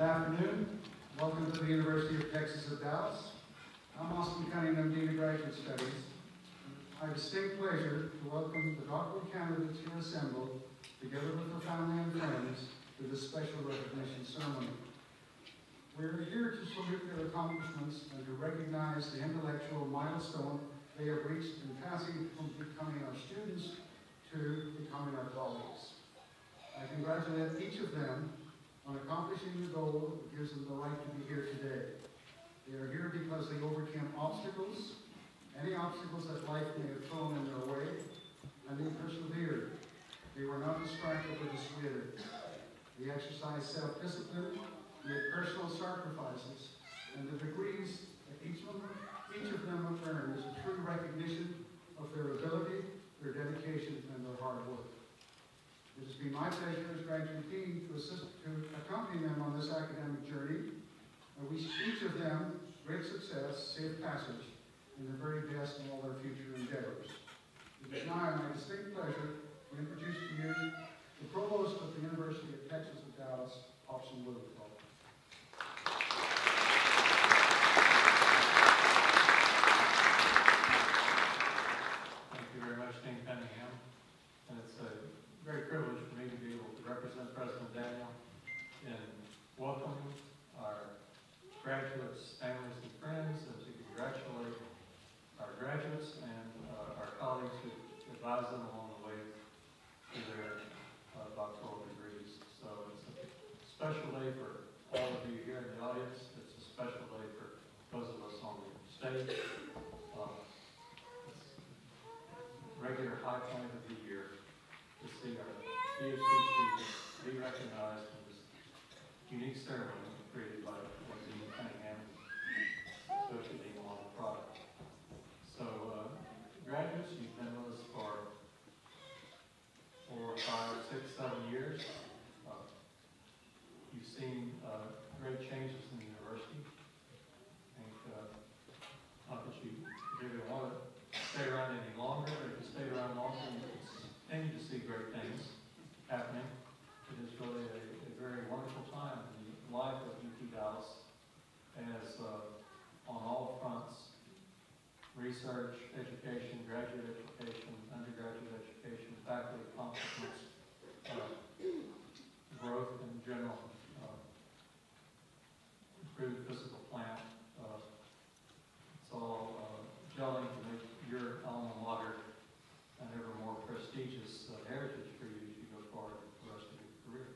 Good afternoon. Welcome to the University of Texas at Dallas. I'm Austin Cunningham, Dean of Graduate Studies. I have a distinct pleasure to welcome the doctoral candidates here assembled, together with their family and friends, to this special recognition ceremony. We're here to salute their accomplishments and to recognize the intellectual milestone they have reached in passing from becoming our students to becoming our colleagues. I congratulate each of them on accomplishing the goal that gives them the right to be here today. They are here because they overcame obstacles, any obstacles that life may have thrown in their way, and they persevered. They were not distracted or dissuaded. They exercised self-discipline, made personal sacrifices, and the degrees that each of them have earned is a true recognition of their ability, their dedication, and their hard work. It has been my pleasure as graduate dean to accompany them on this academic journey, and wish each of them great success, safe passage, and the very best in all their future endeavors. It is now my distinct pleasure to introduce to you the Provost of the University of Texas at Dallas, Hobson Willenthal. Thank you very much, Dean Cunningham. And it's a great privilege for me to be able to represent President Daniel in welcoming our graduates, families, and friends, and to congratulate our graduates and our colleagues who advise them along the way to their doctoral degrees. So it's a special day for all of you here in the audience. It's a special day for those of us on the stage. It's a regular high point of the year to see our Ph.D. students be recognized in this unique ceremony created by Dean Cunningham, Associate Dean along the product. So, graduates, you've been with us for 4, 5, 6, 7 years. You've seen great changes in the university. I think, not that you really want to stay around any longer, but if you stay around longer, you can continue to see great things happening. It is really a very wonderful time in the life of UT Dallas as on all fronts, research, education, graduate education, undergraduate education, faculty accomplishments, growth in general, improved physical plant. It's all gelling to make your alma mater an ever more prestigious heritage for you as you go forward with the rest of your career.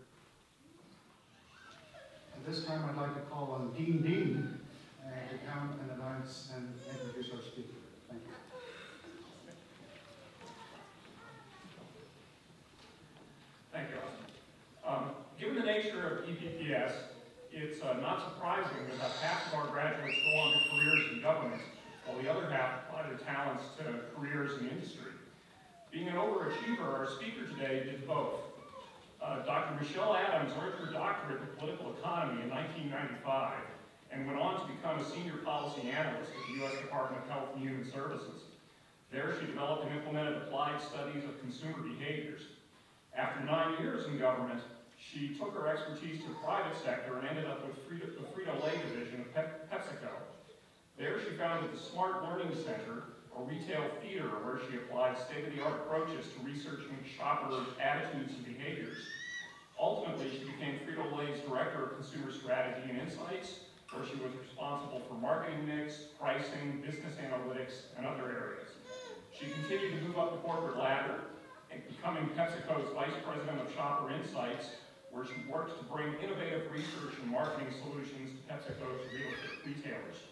At this time, I'd like to call on Dean Dean to come and announce and introduce our speaker. Thank you. Thank you, Austin. Given the nature of EPPS, it's not surprising that about half of our graduates go on to careers in government, while the other half apply their talents to careers in industry. Being an overachiever, our speaker today did both. Dr. Michelle Adams earned her doctorate in political economy in 1995 and went on to become a senior policy analyst at the U.S. Department of Health and Human Services. There she developed and implemented applied studies of consumer behaviors. After 9 years in government, she took her expertise to the private sector and ended up with the Frito-Lay division of PepsiCo. There she founded the Smart Learning Center, a retail theater where she applied state-of-the-art approaches to researching shoppers' attitudes and behaviors. Ultimately, she became Frito-Lay's Director of Consumer Strategy and Insights, where she was responsible for marketing mix, pricing, business analytics, and other areas. She continued to move up the corporate ladder, and becoming PepsiCo's Vice President of Shopper Insights, where she worked to bring innovative research and marketing solutions to PepsiCo's retailers.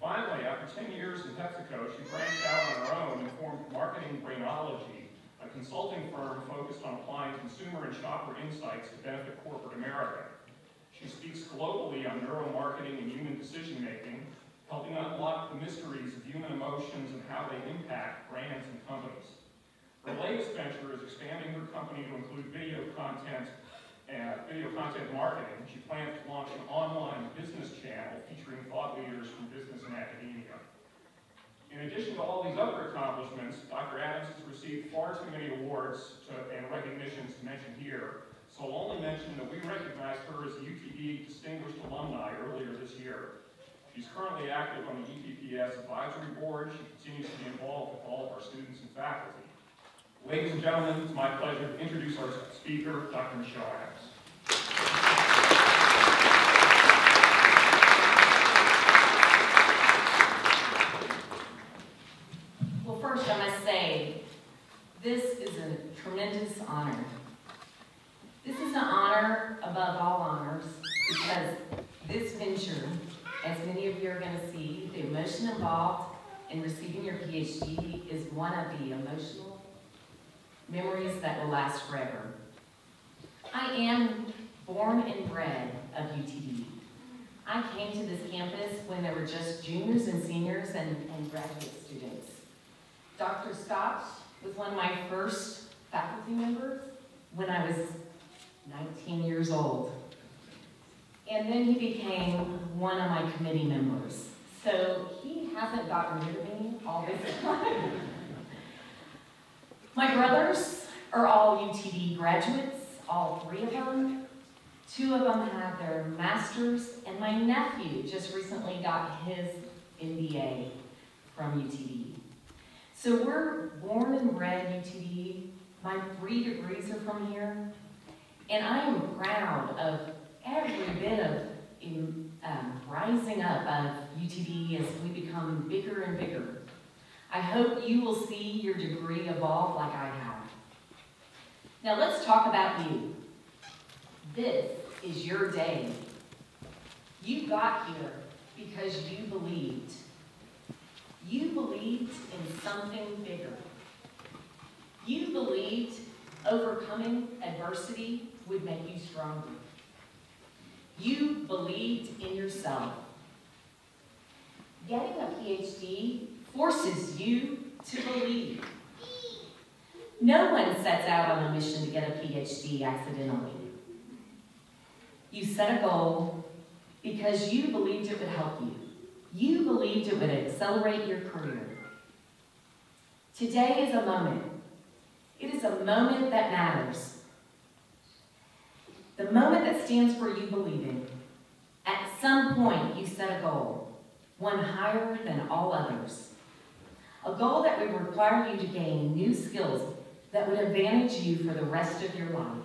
Finally, after 10 years in PepsiCo, she branched out on her own and formed Marketing Brainology, a consulting firm focused on applying consumer and shopper insights to benefit corporate America. She speaks globally on neuromarketing and human decision-making, helping unlock the mysteries of human emotions and how they impact brands and companies. Her latest venture is expanding her company to include video content marketing. She plans to launch an online business channel featuring thought leaders from business and academia. In addition to all these other accomplishments, Dr. Adams has received far too many awards and recognitions to mention here, so I'll only mention that we recognized her as a UTD Distinguished Alumni earlier this year. She's currently active on the EPPS Advisory Board. She continues to be involved with all of our students and faculty. Ladies and gentlemen, it's my pleasure to introduce our speaker, Dr. Michelle Adams. Well, first I must say, this is a tremendous honor. This is an honor above all honors because this venture, as many of you are going to see, the emotion involved in receiving your Ph.D. is one of the emotional memories that will last forever. I am born and bred of UTD. I came to this campus when there were just juniors and seniors and graduate students. Dr. Scott was one of my first faculty members when I was 19 years old. And then he became one of my committee members. So he hasn't gotten rid of me all this time. My brothers are all UTD graduates, all 3 of them. 2 of them have their masters, and my nephew just recently got his MBA from UTD. So we're born and bred UTD. My 3 degrees are from here. And I am proud of every bit of rising up of UTD as we become bigger and bigger. I hope you will see your degree evolve like I have. Now let's talk about you. This is your day. You got here because you believed. You believed in something bigger. You believed overcoming adversity would make you stronger. You believed in yourself. Getting a PhD forces you to believe. No one sets out on a mission to get a PhD accidentally. You set a goal because you believed it would help you. You believed it would accelerate your career. Today is a moment. It is a moment that matters. The moment that stands for you believing. At some point, you set a goal, one higher than all others. A goal that would require you to gain new skills that would advantage you for the rest of your life.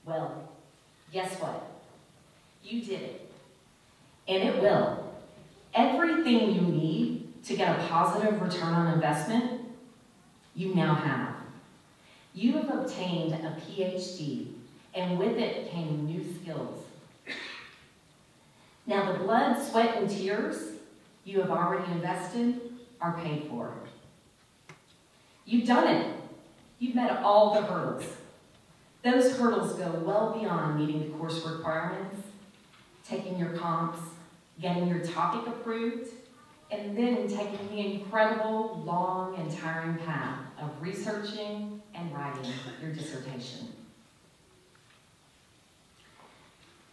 Well, guess what? You did it. And it will. Everything you need to get a positive return on investment, you now have. You have obtained a PhD, and with it came new skills. Now the blood, sweat, and tears you have already invested are paid for. You've done it. You've met all the hurdles. Those hurdles go well beyond meeting the course requirements, taking your comps, getting your topic approved, and then taking the incredible, long, and tiring path of researching and writing your dissertation.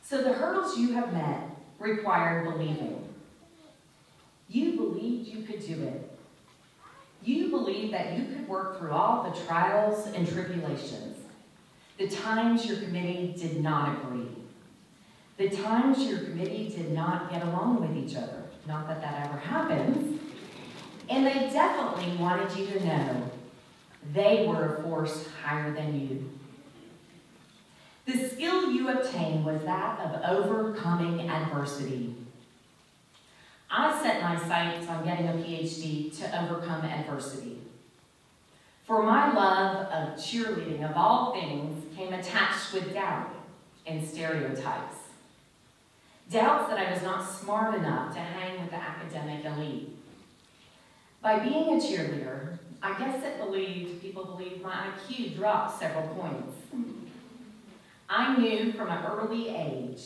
So the hurdles you have met required believing. You believed you could do it. You believed that you could work through all the trials and tribulations, the times your committee did not agree, the times your committee did not get along with each other. Not that that ever happens. And they definitely wanted you to know they were a force higher than you. The skill you obtained was that of overcoming adversity. I set my sights on getting a PhD to overcome adversity. For my love of cheerleading, of all things, came attached with doubt and stereotypes. Doubts that I was not smart enough to hang with the academic elite. By being a cheerleader, I guess people believed my IQ dropped several points. I knew from an early age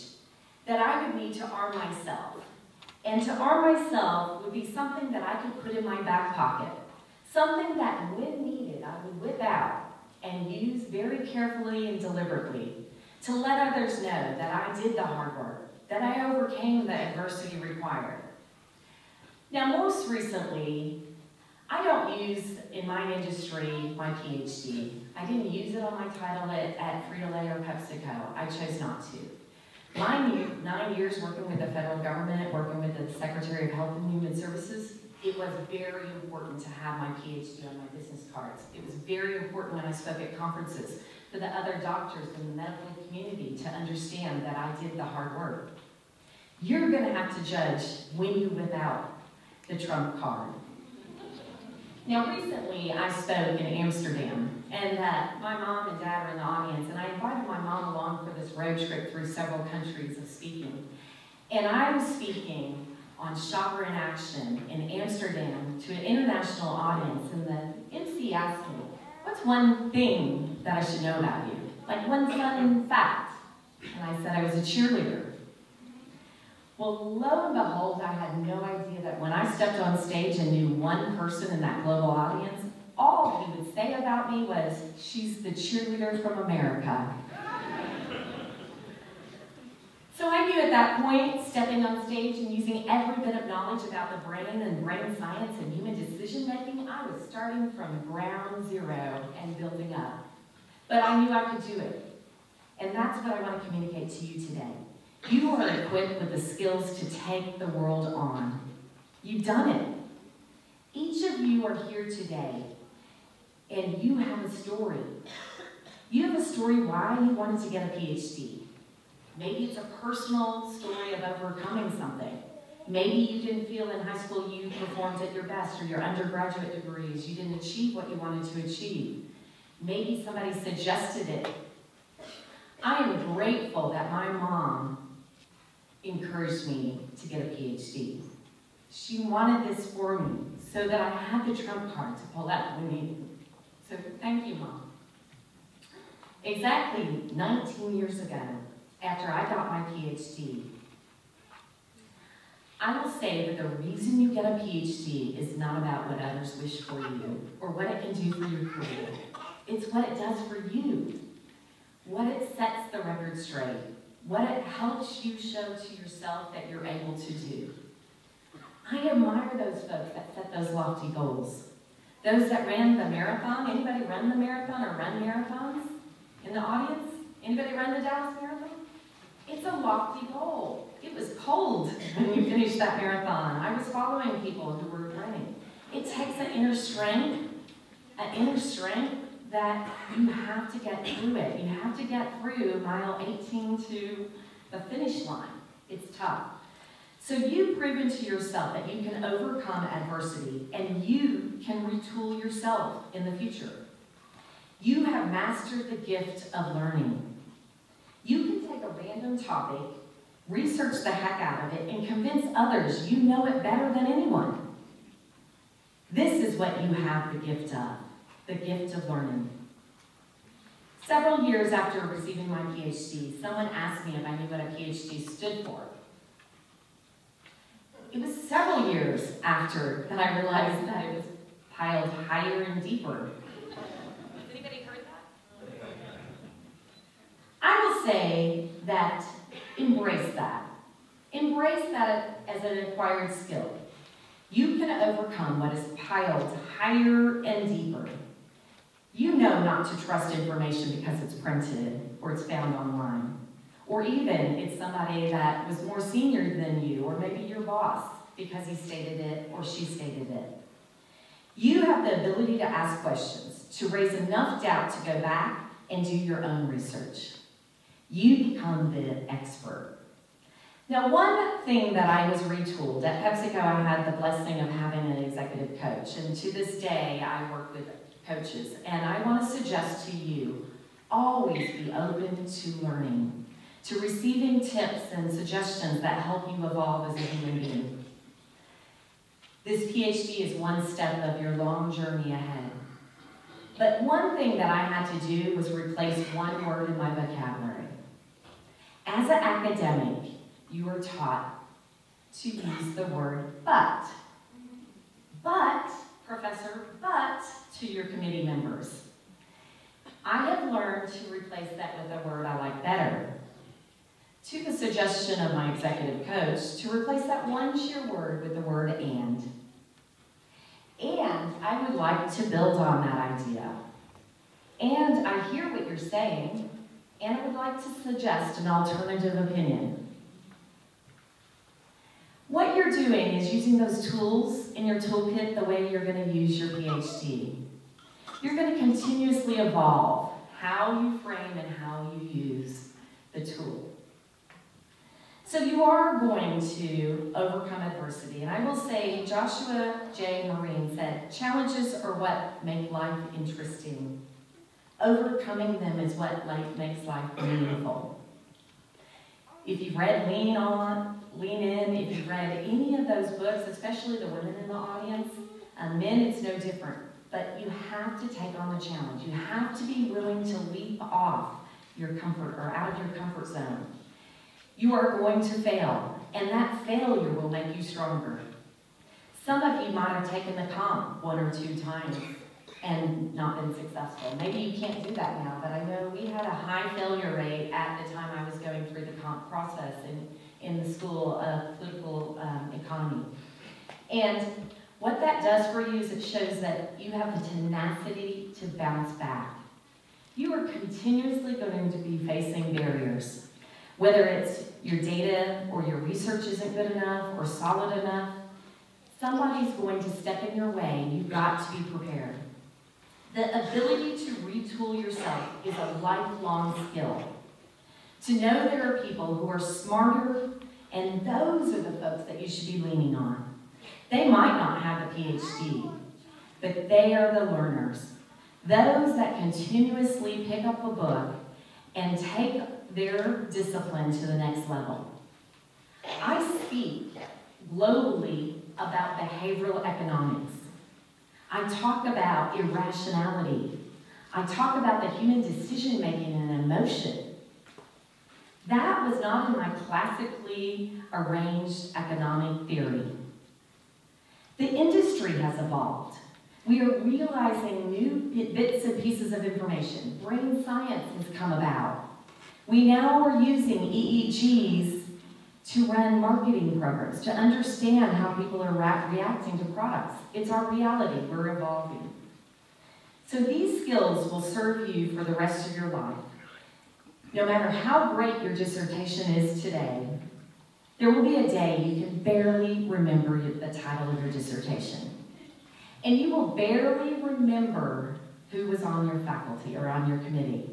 that I would need to arm myself. And to arm myself would be something that I could put in my back pocket. Something that, when needed, I would whip out and use very carefully and deliberately to let others know that I did the hard work, that I overcame the adversity required. Now, most recently, I don't use, in my industry, my Ph.D. I didn't use it on my title at Frito-Lay or PepsiCo. I chose not to. My 9 years working with the federal government, working with the Secretary of Health and Human Services, it was very important to have my Ph.D. on my business cards. It was very important when I spoke at conferences for the other doctors in the medical community to understand that I did the hard work. You're going to have to judge when you whip out the trump card. Now, recently I spoke in Amsterdam, and my mom and dad were in the audience, and I invited my mom along for this road trip through several countries of speaking. And I was speaking on Shopper in Action in Amsterdam to an international audience, and the MC asked me, what's one thing that I should know about you? Like one fun fact. And I said I was a cheerleader. Well, lo and behold, I had no idea that when I stepped on stage and knew one person in that global audience, all he would say about me was, she's the cheerleader from America. So I knew at that point, stepping on stage and using every bit of knowledge about the brain and brain science and human decision making, I was starting from ground zero and building up. But I knew I could do it. And that's what I want to communicate to you today. You are equipped with the skills to take the world on. You've done it. Each of you are here today, and you have a story. You have a story why you wanted to get a Ph.D. Maybe it's a personal story of overcoming something. Maybe you didn't feel in high school you performed at your best, or your undergraduate degrees, you didn't achieve what you wanted to achieve. Maybe somebody suggested it. I am grateful that my mom encouraged me to get a Ph.D. She wanted this for me so that I had the trump card to pull out when needed. So thank you, Mom. Exactly 19 years ago, after I got my Ph.D., I will say that the reason you get a Ph.D. is not about what others wish for you or what it can do for your career. It's what it does for you, what it sets the record straight, what it helps you show to yourself that you're able to do. I admire those folks that set those lofty goals. Those that ran the marathon. Anybody run the marathon or run marathons in the audience? Anybody run the Dallas Marathon? It's a lofty goal. It was cold when you finished that marathon. I was following people who were running. It takes an inner strength that you have to get through it. You have to get through mile 18 to the finish line. It's tough. So you've proven to yourself that you can overcome adversity and you can retool yourself in the future. You have mastered the gift of learning. You can take a random topic, research the heck out of it, and convince others you know it better than anyone. This is what you have the gift of learning. Several years after receiving my PhD, someone asked me if I knew what a PhD stood for. It was several years after that I realized that it was piled higher and deeper. Has anybody heard that? I will say that embrace that. Embrace that as an acquired skill. You can overcome what is piled higher and deeper. You know not to trust information because it's printed or it's found online. Or even it's somebody that was more senior than you, or maybe your boss because he stated it or she stated it. You have the ability to ask questions, to raise enough doubt to go back and do your own research. You become the expert. Now, one thing that I was retooled, at PepsiCo I had the blessing of having an executive coach, and to this day I work with coaches, and I want to suggest to you, always be open to learning, to receiving tips and suggestions that help you evolve as a human being. This PhD is one step of your long journey ahead. But one thing that I had to do was replace one word in my vocabulary. As an academic, you are taught to use the word but. But, Professor, but to your committee members. I have learned to replace that with a word I like better. To the suggestion of my executive coach, to replace that one sheer word with the word and. And I would like to build on that idea. And I hear what you're saying, and I would like to suggest an alternative opinion. What you're doing is using those tools in your toolkit the way you're going to use your Ph.D. You're going to continuously evolve how you frame and how you use the tool. So you are going to overcome adversity. And I will say, Joshua J. Marine said, challenges are what make life interesting. Overcoming them is what makes life meaningful. If you've read Lean In, if you've read any of those books, especially the women in the audience, men, it's no different. But you have to take on the challenge. You have to be willing to leap off your comfort or out of your comfort zone. You are going to fail, and that failure will make you stronger. Some of you might have taken the comp 1 or 2 times and not been successful. Maybe you can't do that now, but I know we had a high failure rate at the time I was going through the comp process in the School of Political Economy. And what that does for you is it shows that you have the tenacity to bounce back. You are continuously going to be facing barriers. Whether it's your data or your research isn't good enough or solid enough, somebody's going to step in your way and you've got to be prepared. The ability to retool yourself is a lifelong skill. To know there are people who are smarter, and those are the folks that you should be leaning on. They might not have a Ph.D., but they are the learners. Those that continuously pick up a book and take their discipline to the next level. I speak globally about behavioral economics. I talk about irrationality. I talk about the human decision-making and emotion. That was not in my classically arranged economic theory. The industry has evolved. We are realizing new bits and pieces of information. Brain science has come about. We now are using EEGs to run marketing programs, to understand how people are reacting to products. It's our reality. We're evolving. So these skills will serve you for the rest of your life. No matter how great your dissertation is today, there will be a day you can barely remember the title of your dissertation. And you will barely remember who was on your faculty or on your committee.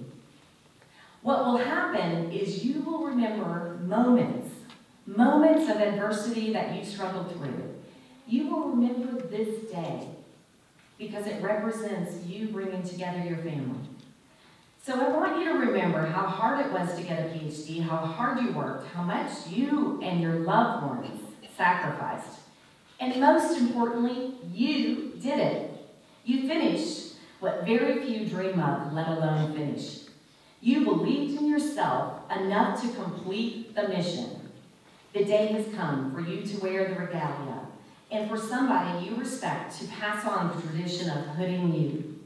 What will happen is you will remember moments of adversity that you struggled through. You will remember this day because it represents you bringing together your family. So I want you to remember how hard it was to get a Ph.D., how hard you worked, how much you and your loved ones sacrificed. And most importantly, you did it. You finished what very few dream of, let alone finish. You believed in yourself enough to complete the mission. The day has come for you to wear the regalia, and for somebody you respect to pass on the tradition of hooding you.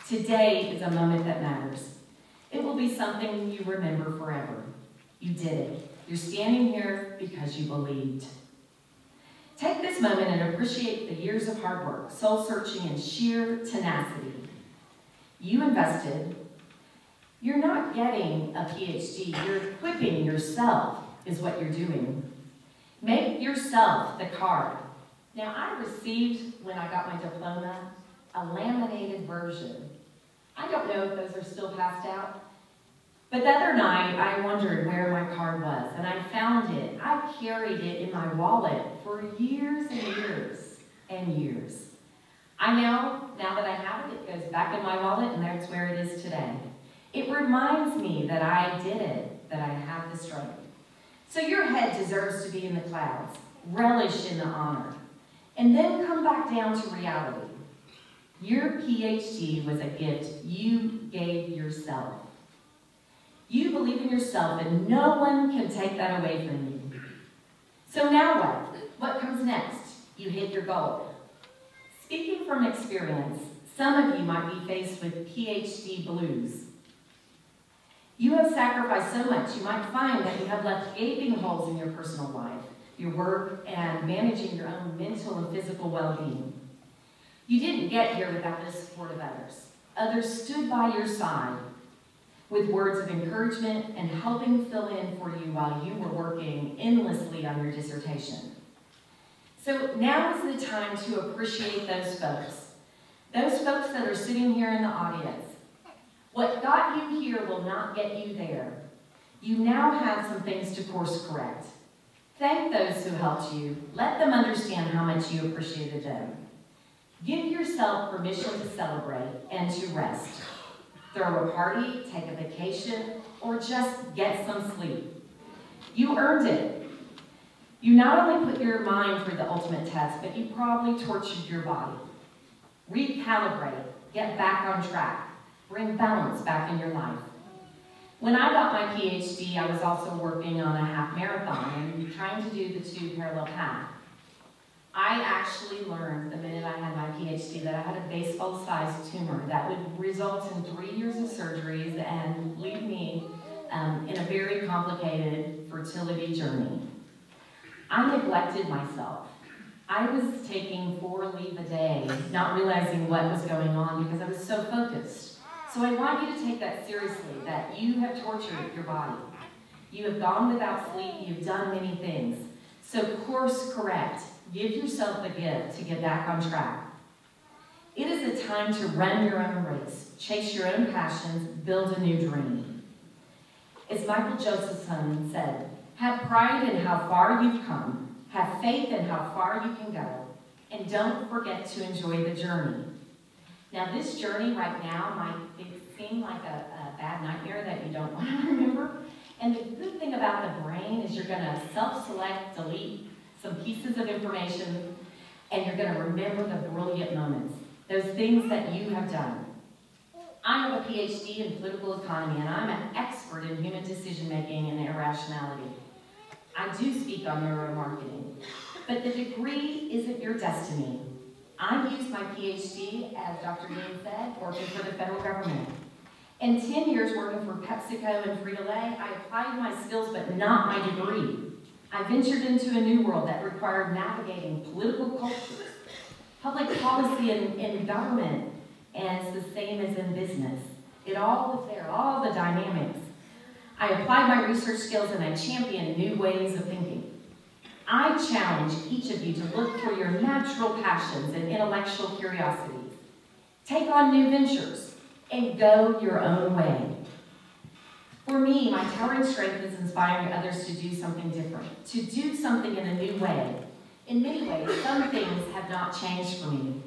Today is a moment that matters. It will be something you remember forever. You did it. You're standing here because you believed. Take this moment and appreciate the years of hard work, soul-searching, and sheer tenacity. You invested. You're not getting a Ph.D. You're equipping yourself is what you're doing. Make yourself the card. Now, I received, when I got my diploma, a laminated version. I don't know if those are still passed out. But the other night, I wondered where my card was, and I found it. I carried it in my wallet for years and years and years. Now that I have it, it goes back in my wallet, and that's where it is today. It reminds me that I did it, that I have the strength. So your head deserves to be in the clouds. Relish in the honor. And then come back down to reality. Your Ph.D. was a gift you gave yourself. You believe in yourself, and no one can take that away from you. So now what? What comes next? You hit your goal. Speaking from experience, some of you might be faced with Ph.D. blues. You have sacrificed so much, you might find that you have left gaping holes in your personal life, your work, and managing your own mental and physical well-being. You didn't get here without the support of others. Others stood by your side with words of encouragement and helping fill in for you while you were working endlessly on your dissertation. So now is the time to appreciate those folks that are sitting here in the audience. What got you here will not get you there. You now have some things to course correct. Thank those who helped you. Let them understand how much you appreciated them. Give yourself permission to celebrate and to rest. Throw a party, take a vacation, or just get some sleep. You earned it. You not only put your mind through the ultimate test, but you probably tortured your body. Recalibrate, get back on track, bring balance back in your life. When I got my Ph.D., I was also working on a half marathon and trying to do the 2 parallel path. I actually learned the minute I had my Ph.D. that I had a baseball-sized tumor that would result in 3 years of surgeries and leave me in a very complicated fertility journey. I neglected myself. I was taking 4 leave a day, not realizing what was going on because I was so focused. So I want you to take that seriously, that you have tortured your body. You have gone without sleep, you've done many things. So course correct. Give yourself the gift to get back on track. It is a time to run your own race, chase your own passions, build a new dream. As Michael Josephson said, have pride in how far you've come, have faith in how far you can go, and don't forget to enjoy the journey. Now this journey right now might seem like a bad nightmare that you don't want to remember. And the good thing about the brain is you're going to self-select, delete some pieces of information, and you're going to remember the brilliant moments, those things that you have done. I have a Ph.D. in political economy, and I'm an expert in human decision-making and irrationality. I do speak on neuromarketing, but the degree isn't your destiny. I used my Ph.D., as Dr. Dean said, working for the federal government. In 10 years working for PepsiCo and Frito-Lay, I applied my skills, but not my degree. I ventured into a new world that required navigating political cultures, public policy in government, and it's the same as in business. It all was there, all the dynamics. I applied my research skills and I championed new ways of thinking. I challenge each of you to look for your natural passions and intellectual curiosities. Take on new ventures and go your own way. For me, my towering strength is inspiring others to do something different, to do something in a new way. In many ways, some things have not changed for me.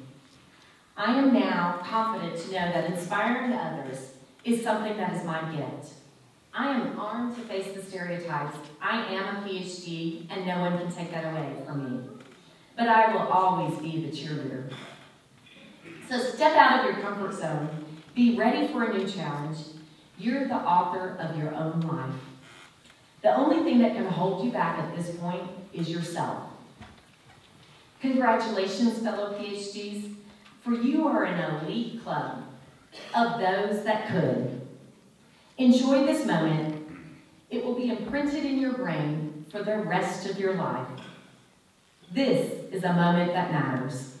I am now confident to know that inspiring others is something that is my gift. I am armed to face the stereotypes. I am a Ph.D., and no one can take that away from me. But I will always be the cheerleader. So step out of your comfort zone. Be ready for a new challenge. You're the author of your own life. The only thing that can hold you back at this point is yourself. Congratulations, fellow PhDs, for you are an elite club of those that could. Enjoy this moment. It will be imprinted in your brain for the rest of your life. This is a moment that matters.